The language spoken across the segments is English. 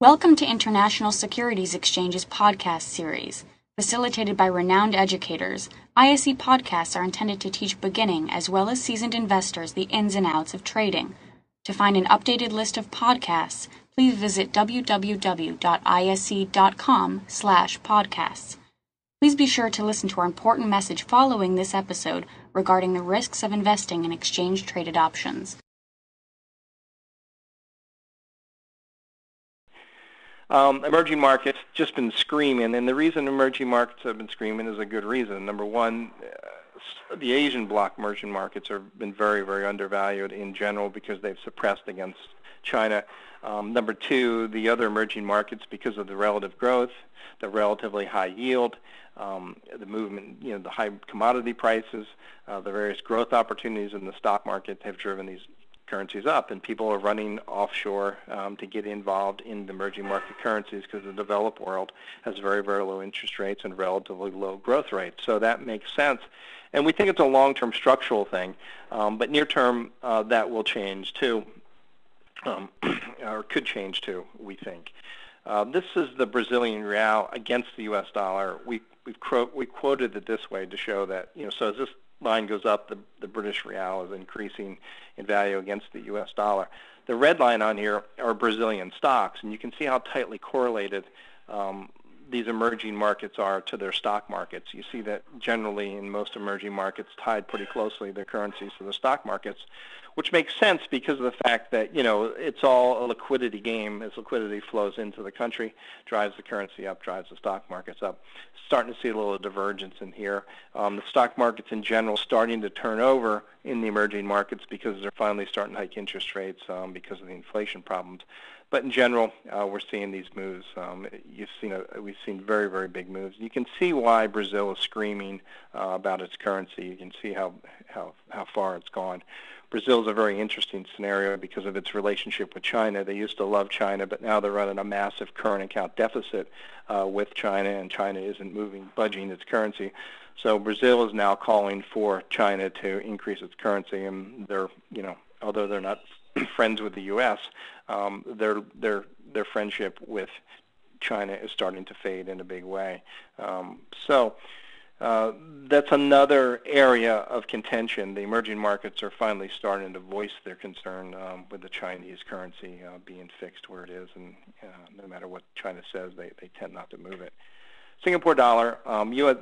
Welcome to International Securities Exchange's podcast series. Facilitated by renowned educators, ISE podcasts are intended to teach beginning as well as seasoned investors the ins and outs of trading. To find an updated list of podcasts, please visit www.ise.com/podcasts. Please be sure to listen to our important message following this episode regarding the risks of investing in exchange-traded options. Emerging markets just been screaming, and the reason emerging markets have been screaming is a good reason. Number one, the Asian bloc emerging markets have been very, very undervalued in general because they've suppressed against China. Number two, the other emerging markets, because of the relative growth, the relatively high yield, the movement, the high commodity prices, the various growth opportunities in the stock market have driven these currencies up, and people are running offshore to get involved in the emerging market currencies because the developed world has very, very low interest rates and relatively low growth rates. So that makes sense. And we think it's a long-term structural thing, but near-term that will change too, or could change too, we think. This is the Brazilian real against the U.S. dollar. We quoted it this way to show that, so as this line goes up, the British real is increasing in value against the U.S. dollar. The red line on here are Brazilian stocks, and you can see how tightly correlated these emerging markets are to their stock markets. You see that generally in most emerging markets tied pretty closely their currencies to the stock markets, which makes sense because of the fact that, it's all a liquidity game. As liquidity flows into the country, drives the currency up, drives the stock markets up. Starting to see a little divergence in here. The stock markets in general starting to turn over in the emerging markets because they're finally starting to hike interest rates because of the inflation problems. But in general, we're seeing these moves. We've seen very, very big moves. You can see why Brazil is screaming about its currency. You can see how far it's gone. Brazil is a very interesting scenario because of its relationship with China. They used to love China, but now they're running a massive current account deficit with China, and China isn't budging its currency. So Brazil is now calling for China to increase its currency, and they're, although they're not friends with the U.S., their friendship with China is starting to fade in a big way. That's another area of contention. The emerging markets are finally starting to voice their concern with the Chinese currency being fixed where it is, and no matter what China says, they tend not to move it. Singapore dollar,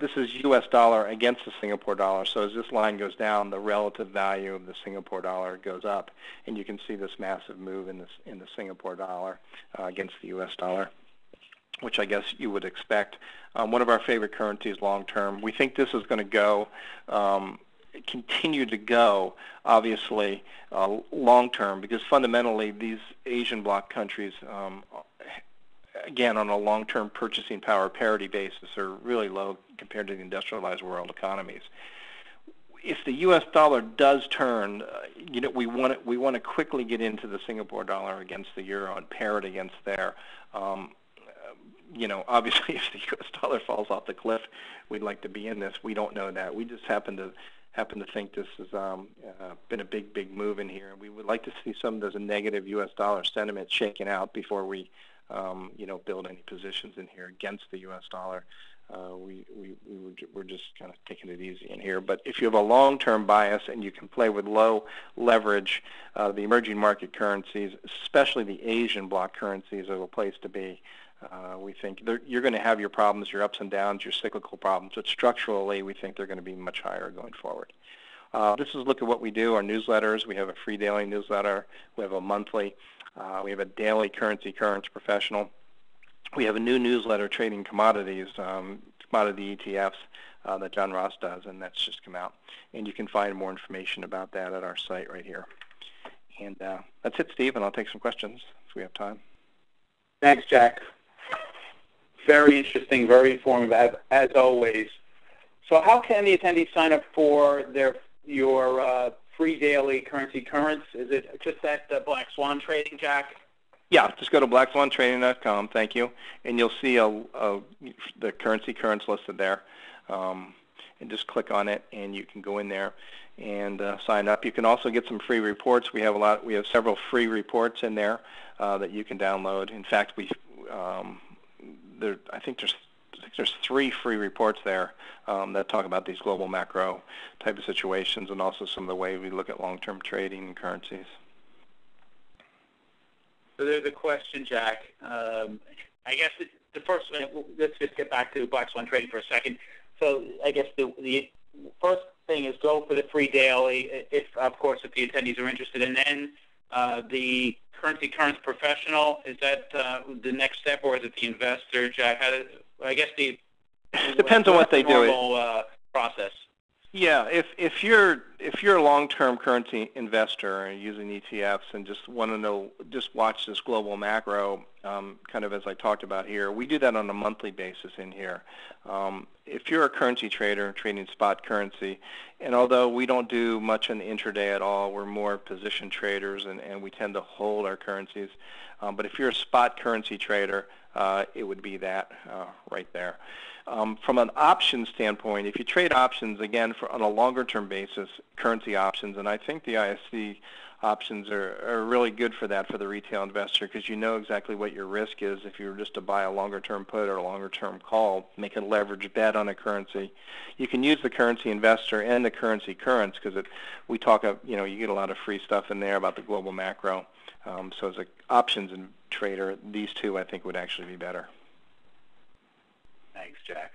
this is U.S. dollar against the Singapore dollar. So as this line goes down, the relative value of the Singapore dollar goes up, and you can see this massive move in the Singapore dollar against the U.S. dollar, which I guess you would expect. One of our favorite currencies long term. We think this is going to continue to go, obviously, long term, because fundamentally these Asian bloc countries, again, on a long-term purchasing power parity basis, are really low compared to the industrialized world economies. If the U.S. dollar does turn, we want to quickly get into the Singapore dollar against the euro and pair it against there. Obviously, if the U.S. dollar falls off the cliff, we'd like to be in this. We don't know that. We just happen to think this has been a big, big move in here. We would like to see some of those negative U.S. dollar sentiment shaken out before we, build any positions in here against the U.S. dollar. We're just kind of taking it easy in here. But if you have a long-term bias and you can play with low leverage, the emerging market currencies, especially the Asian bloc currencies, are a place to be. We think you're going to have your problems, your ups and downs, your cyclical problems, but structurally we think they're going to be much higher going forward. This is a look at what we do, our newsletters. We have a free daily newsletter. We have a monthly. We have a daily currency professional. We have a new newsletter, Trading Commodities, commodity ETFs that John Ross does, and that's just come out. And you can find more information about that at our site right here. And that's it, Steve, and I'll take some questions if we have time. Thanks, Jack. Very interesting, very informative, as always. So how can the attendees sign up for your free daily currency currents? Is it just at Black Swan Trading, Jack? Yeah, just go to blackswantrading.com, thank you, and you'll see the currency currents listed there. And just click on it, and you can go in there and sign up. You can also get some free reports. We have several free reports in there that you can download. In fact, I think there's 3 free reports there that talk about these global macro type of situations, and also some of the way we look at long-term trading in currencies. So there's a question, Jack. I guess the first, let's just get back to black swan trading for a second. So I guess the first thing is go for the free daily, if the attendees are interested, and then the currency currents professional. Is that the next step, or is it the investor, Jack? It depends on what they do. Normal process. Yeah, if you're a long-term currency investor using ETFs and just want to know, just watch this global macro, kind of as I talked about here, we do that on a monthly basis in here. If you're a currency trader trading spot currency, and although we don't do much on the intraday at all, we're more position traders, and we tend to hold our currencies. But if you're a spot currency trader, it would be that right there. From an options standpoint, if you trade options, again, on a longer-term basis, currency options, and I think the ISC options are really good for that for the retail investor, because you know exactly what your risk is if you were just to buy a longer-term put or a longer-term call, make a leveraged bet on a currency. You can use the currency investor and the currency currents, because we talk of, you get a lot of free stuff in there about the global macro. So as an options trader, these 2 I think would actually be better. Thanks, Jack.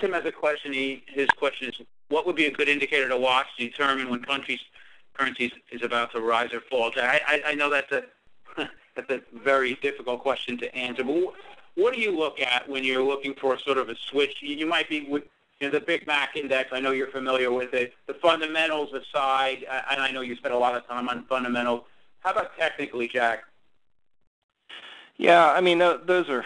Tim has a question. His question is, what would be a good indicator to watch to determine when currencies is about to rise or fall? Jack, I know that's a very difficult question to answer, but what do you look at when you're looking for sort of a switch? You might be with the Big Mac Index. I know you're familiar with it. The fundamentals aside, and I know you spent a lot of time on fundamentals. How about technically, Jack? Yeah, I mean those are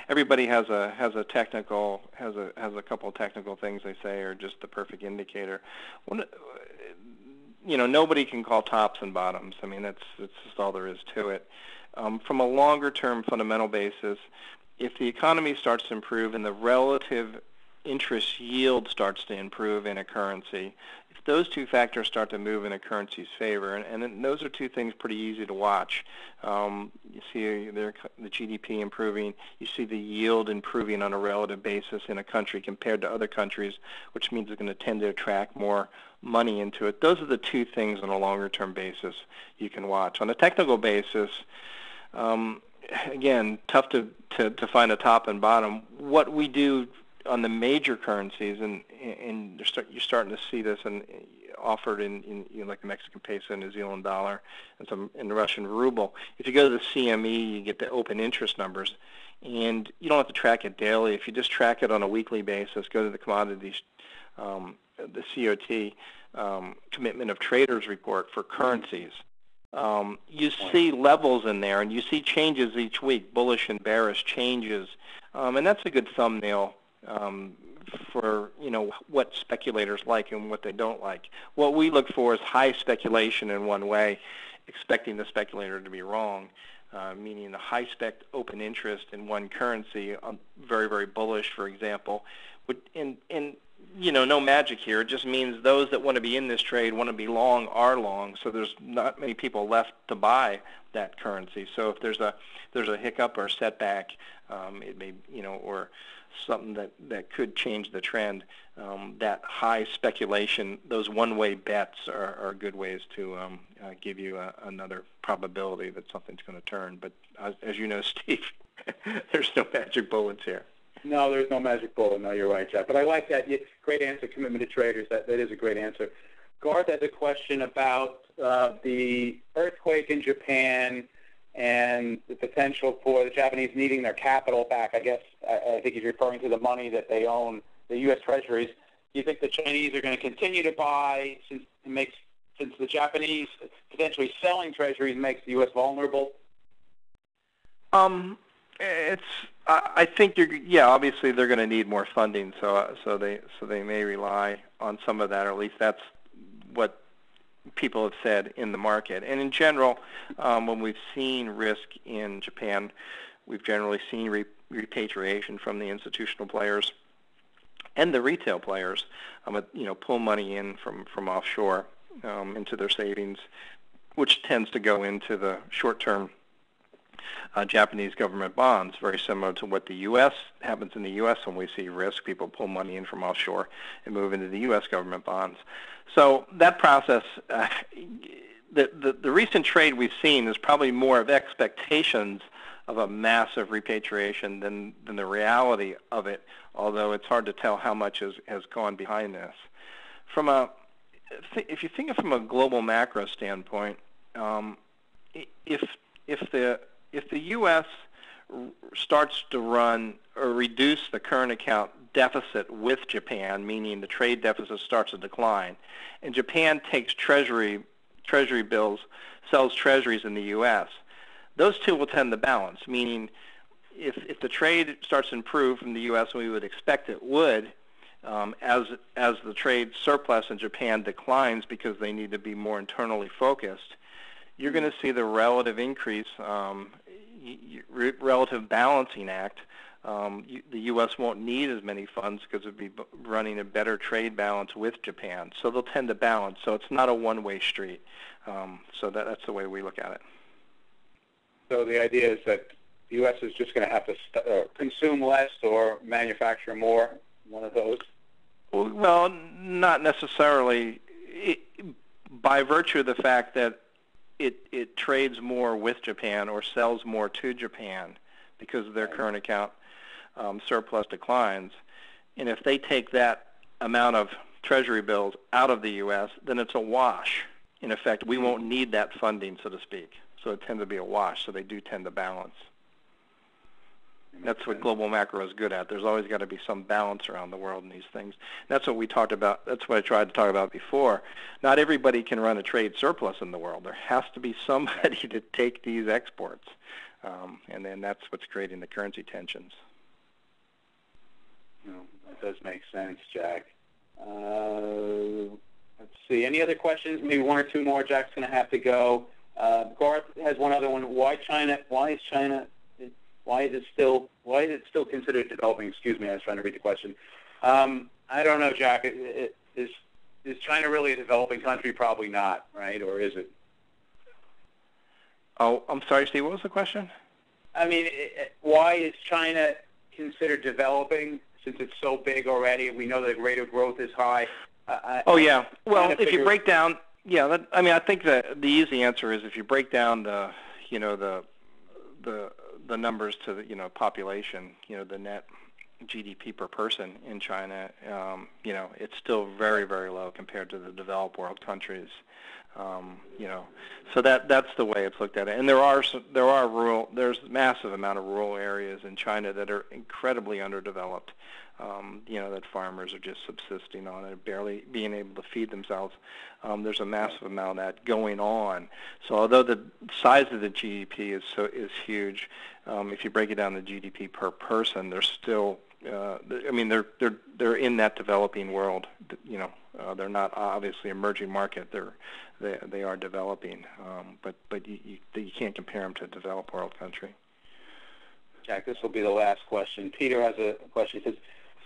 everybody has a technical has a couple of technical things they say are just the perfect indicator. Nobody can call tops and bottoms. I mean that's just all there is to it. From a longer term fundamental basis, if the economy starts to improve and the relative interest yield starts to improve in a currency, if those 2 factors start to move in a currency's favor, and then those are 2 things pretty easy to watch. You see the GDP improving, you see the yield improving on a relative basis in a country compared to other countries, which means it's going to tend to attract more money into it. Those are the 2 things on a longer term basis you can watch. On a technical basis, again, tough to find a top and bottom. What we do on the major currencies, and you're starting to see this offered in like the Mexican peso, New Zealand dollar, and some in the Russian ruble. If you go to the CME, you get the open interest numbers, and you don't have to track it daily. If you just track it on a weekly basis, go to the commodities, the COT, commitment of traders report for currencies. You see levels in there, and you see changes each week, bullish and bearish changes, and that's a good thumbnail for what speculators like and what they don't like. What we look for is high speculation in one way, expecting the speculator to be wrong, meaning the high spec open interest in one currency, very, very bullish, for example. And no magic here. It just means those that want to be in this trade, want to be long, are long. So there's not many people left to buy that currency. So if there's a hiccup or setback, it may or something that could change the trend. That high speculation, those one-way bets are good ways to give you another probability that something's going to turn. But as you know, Steve, there's no magic bullets here. No, there's no magic bullet. No, you're right, Jack. But I like that. Great answer, commitment to traders. That is a great answer. Garth has a question about the earthquake in Japan and the potential for the Japanese needing their capital back. I guess I think he's referring to the money that they own, the U.S. Treasuries. Do you think the Chinese are going to continue to buy since the Japanese potentially selling Treasuries makes the U.S. vulnerable? I think obviously they're going to need more funding, so they may rely on some of that, or at least that's what people have said in the market. And in general, when we've seen risk in Japan, we've generally seen repatriation from the institutional players and the retail players, pull money in from offshore into their savings, which tends to go into the short-term Japanese government bonds, very similar to what the U.S. happens in the U.S. when we see risk. People pull money in from offshore and move into the U.S. government bonds. So that process, the recent trade we've seen is probably more of expectations of a massive repatriation than the reality of it, although it's hard to tell how much has gone behind this. If you think of it from a global macro standpoint, if the U.S. starts to run or reduce the current account deficit with Japan, meaning the trade deficit starts to decline, and Japan takes treasury bills, sells treasuries in the U.S., those two will tend to balance, meaning if the trade starts to improve from the U.S., and we would expect it would, as the trade surplus in Japan declines because they need to be more internally focused, you're going to see the relative increase, relative balancing act. The U.S. won't need as many funds because it'll be running a better trade balance with Japan. So they'll tend to balance. So it's not a one-way street. So that's the way we look at it. So the idea is that the U.S. is just going to have to consume less or manufacture more, one of those? Well, not necessarily. By virtue of the fact that it trades more with Japan or sells more to Japan because of their current account surplus declines, and if they take that amount of treasury bills out of the U.S., then it's a wash. In effect, we won't need that funding, so to speak. So it tends to be a wash, so they do tend to balance. That's what global macro is good at. There's always got to be some balance around the world in these things. That's what we talked about. That's what I tried to talk about before. Not everybody can run a trade surplus in the world. There has to be somebody to take these exports, and then that's what's creating the currency tensions. That does make sense, Jack. Let's see. Any other questions? Maybe one or two more. Jack's going to have to go. Garth has one other one. Why is it still considered developing? Excuse me, I was trying to read the question. I don't know, Jack. Is China really a developing country? Probably not, right? Or is it? Oh, I'm sorry, Steve. What was the question? I mean, why is China considered developing since it's so big already? We know the rate of growth is high. Yeah. Well, if you break down, I think the easy answer is if you break down the numbers to the population, the net GDP per person in China, it's still very, very low compared to the developed world countries. So that's the way it's looked at it. And there's massive amount of rural areas in China that are incredibly underdeveloped. That farmers are just subsisting on it, barely being able to feed themselves. There's a massive amount of that going on. So although the size of the GDP is huge, if you break it down to GDP per person, they're still, they're in that developing world. They're not obviously emerging market. They are developing, but you can't compare them to a developed world country. Jack, this will be the last question. Peter has a question. He says,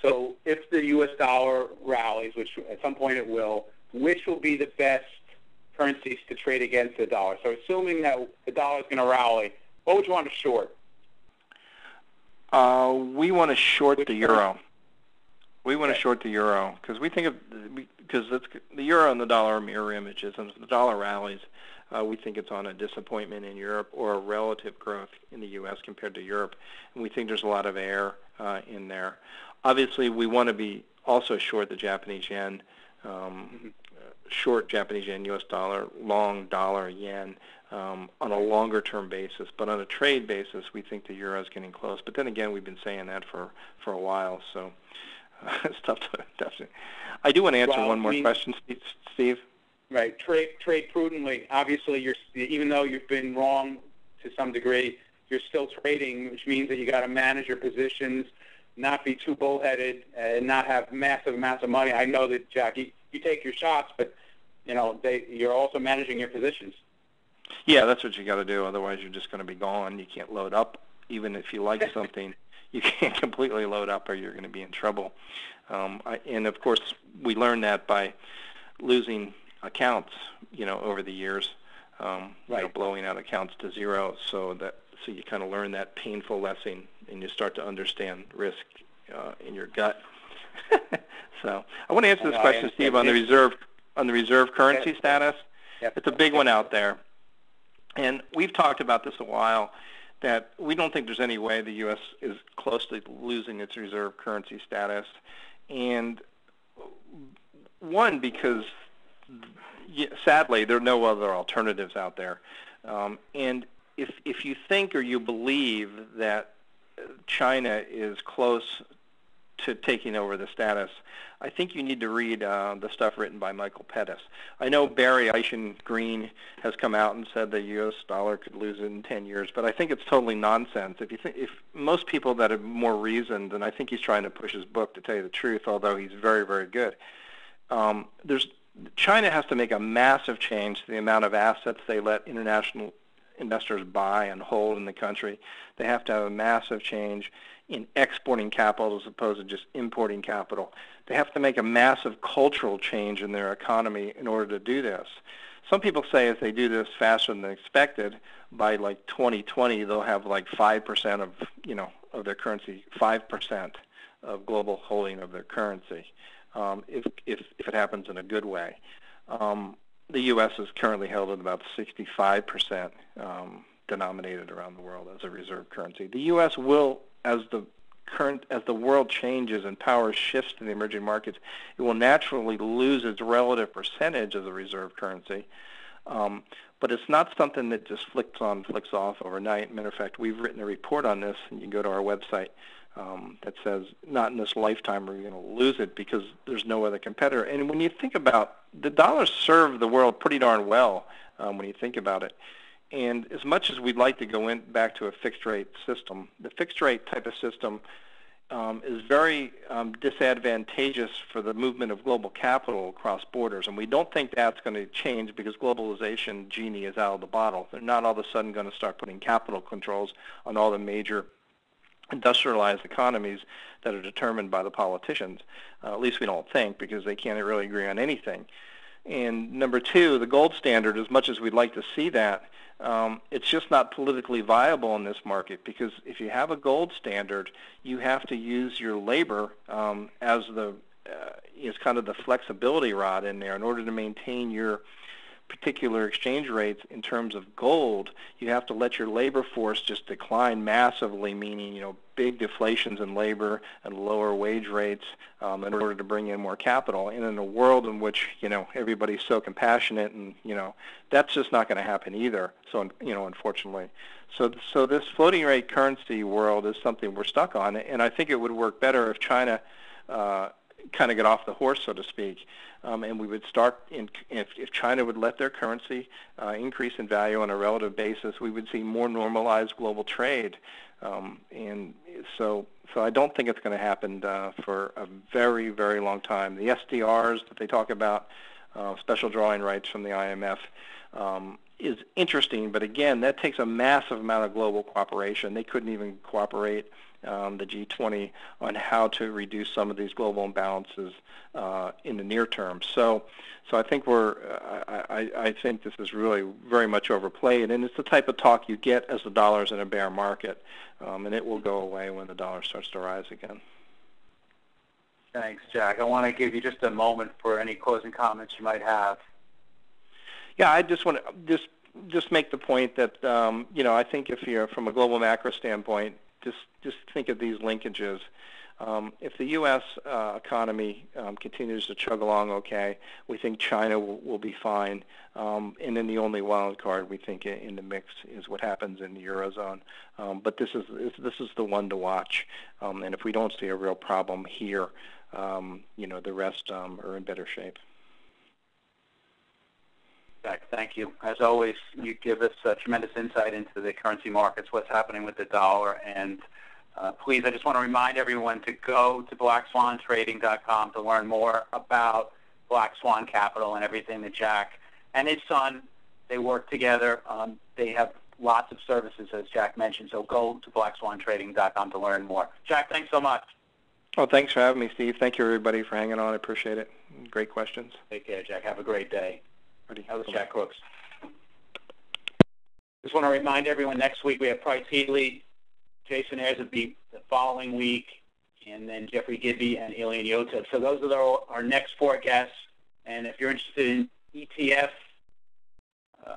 so if the U.S. dollar rallies, which at some point it will, which will be the best currencies to trade against the dollar? So assuming that the dollar is going to rally, what would you want to short? We want to short the euro. We want to short the euro because the euro and the dollar are mirror images, and if the dollar rallies, we think it's on a disappointment in Europe or a relative growth in the U.S. compared to Europe, and we think there's a lot of air in there. Obviously, we want to be also short the Japanese yen, short Japanese yen, U.S. dollar, long dollar yen on a longer-term basis. But on a trade basis, we think the euro is getting close. But then again, we've been saying that for a while, so it's tough to definitely. I do want to answer one more question, Steve. Right. Trade prudently. Obviously, even though you've been wrong to some degree, you're still trading, which means that you got to manage your positions, not be too bullheaded, and not have massive amounts of money. I know that, Jack, you take your shots, but you're also managing your positions. Yeah, that's what you got to do. Otherwise, you're just going to be gone. You can't load up, even if you like something. You can't completely load up, or you're going to be in trouble. And of course, we learned that by losing accounts, over the years, blowing out accounts to zero. So so you kind of learn that painful lesson, and you start to understand risk in your gut. So I want to answer this question, Steve, on the reserve currency status. It's a big one out there, and we've talked about this a while. That we don't think there's any way the U.S. is close to losing its reserve currency status, and one, because sadly there are no other alternatives out there, and if you think or you believe that China is close to taking over the status, I think you need to read the stuff written by Michael Pettis. I know Barry Eichengreen has come out and said the U.S. dollar could lose it in 10 years, but I think it's totally nonsense. If most people that are more reasoned, and I think he's trying to push his book, to tell you the truth, although he's very, very good, China has to make a massive change to the amount of assets they let international investors buy and hold in the country. They have to have a massive change in exporting capital as opposed to just importing capital. They have to make a massive cultural change in their economy in order to do this. Some people say if they do this faster than expected, by like 2020 they'll have like 5% of their currency, 5% of global holding of their currency, if it happens in a good way. The U.S. is currently held at about 65% denominated around the world as a reserve currency. The U.S. will, as the world changes and power shifts to the emerging markets, it will naturally lose its relative percentage as a reserve currency. But it's not something that just flicks on, flicks off overnight. Matter of fact, we've written a report on this, and you can go to our website, that says not in this lifetime are we going to lose it, because there's no other competitor. And when you think about, the dollar served the world pretty darn well when you think about it. And as much as we'd like to go back to a fixed rate system, the fixed rate type of system is very disadvantageous for the movement of global capital across borders. And we don't think that's going to change because globalization genie is out of the bottle. They're not all of a sudden going to start putting capital controls on all the major industrialized economies that are determined by the politicians. At least we don't think, because they can't really agree on anything. And number two, the gold standard, as much as we'd like to see that, it's just not politically viable in this market, because if you have a gold standard, you have to use your labor as kind of the flexibility rod in there in order to maintain your particular exchange rates. In terms of gold, you have to let your labor force just decline massively, meaning big deflations in labor and lower wage rates in order to bring in more capital. And in a world in which everybody's so compassionate, and that's just not going to happen either. So unfortunately, so this floating rate currency world is something we're stuck on, and I think it would work better if China kind of get off the horse, so to speak, and we would start if China would let their currency increase in value on a relative basis, we would see more normalized global trade, and so I don't think it's going to happen for a very, very long time. The SDRs that they talk about, special drawing rights from the IMF, is interesting, but again, that takes a massive amount of global cooperation. They couldn't even cooperate, the G20, on how to reduce some of these global imbalances in the near term. So I think I think this is really very much overplayed, and it's the type of talk you get as the dollar's in a bear market, and it will go away when the dollar starts to rise again. Thanks, Jack. I want to give you just a moment for any closing comments you might have. Yeah, I just want to just make the point that I think if you're from a global macro standpoint, just think of these linkages. If the U.S. Economy continues to chug along okay, we think China will be fine, and then the only wild card we think in the mix is what happens in the Eurozone. But this is the one to watch, and if we don't see a real problem here, the rest are in better shape. Jack, thank you. As always, you give us tremendous insight into the currency markets, what's happening with the dollar, and please, I just want to remind everyone to go to blackswantrading.com to learn more about Black Swan Capital and everything that Jack and his son, they work together. They have lots of services, as Jack mentioned, so go to blackswantrading.com to learn more. Jack, thanks so much. Well, thanks for having me, Steve. Thank you, everybody, for hanging on. I appreciate it. Great questions. Take care, Jack. Have a great day. That was Jack Crooks. Just want to remind everyone, next week we have Price Healy. Jason Ayers will be the following week, and then Jeffrey Gibby and Ilian Yotov. So those are our next 4 guests. And if you're interested in ETF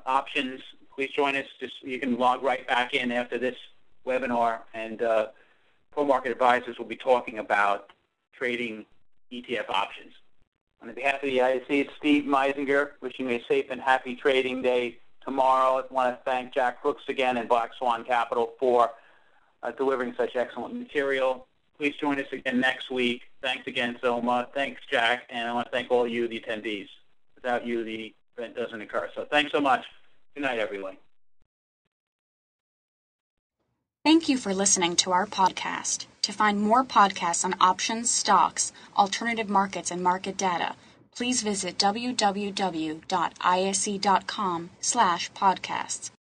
options, please join us. You can log right back in after this webinar, and Pro Market Advisors will be talking about trading ETF options. On behalf of the ISC, it's Steve Meisinger wishing you a safe and happy trading day tomorrow. I want to thank Jack Crooks again and Black Swan Capital for delivering such excellent material. Please join us again next week. Thanks again, Zoma. Thanks, Jack. And I want to thank all you, the attendees. Without you, the event doesn't occur. So thanks so much. Good night, everyone. Thank you for listening to our podcast. To find more podcasts on options, stocks, alternative markets, and market data, please visit www.isc.com/podcasts.